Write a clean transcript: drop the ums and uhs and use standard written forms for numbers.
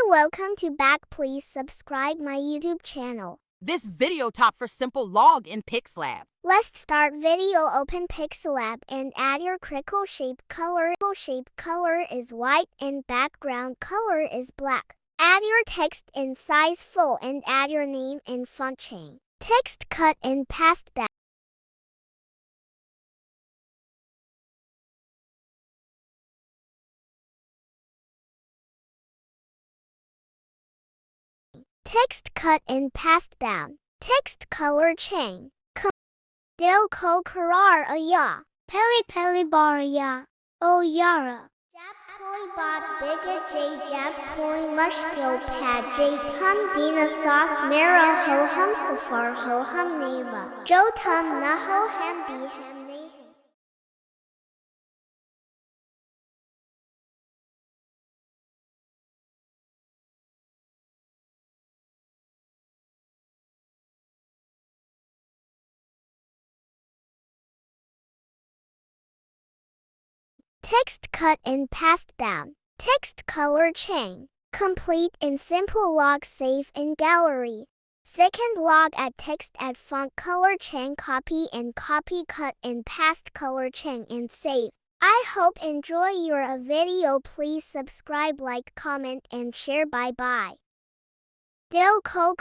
welcome to back. Please subscribe my YouTube channel. This video taught for simple log in Pixellab. Let's start video. Open Pixellab and add your critical shape color. Shape color is white and background color is black. Add your text in size full and add your name in font chain. Text cut and paste that. Text cut and paste down. Text color chain. Del ko karar aya. Peli bar ya. O yara. Jab koi bad biga j jab koi mushkil pad j tum dina sauce mera ho hum safar ho hum neva. Jo tum na ho ham bi ham nehem. Text cut and paste down. Text color chain. Complete in simple log. Save in gallery. Second log, add text, add font color chain, copy and copy, cut and paste color chain and save. I hope enjoy your video. Please subscribe, like, comment and share. Bye bye. Del ko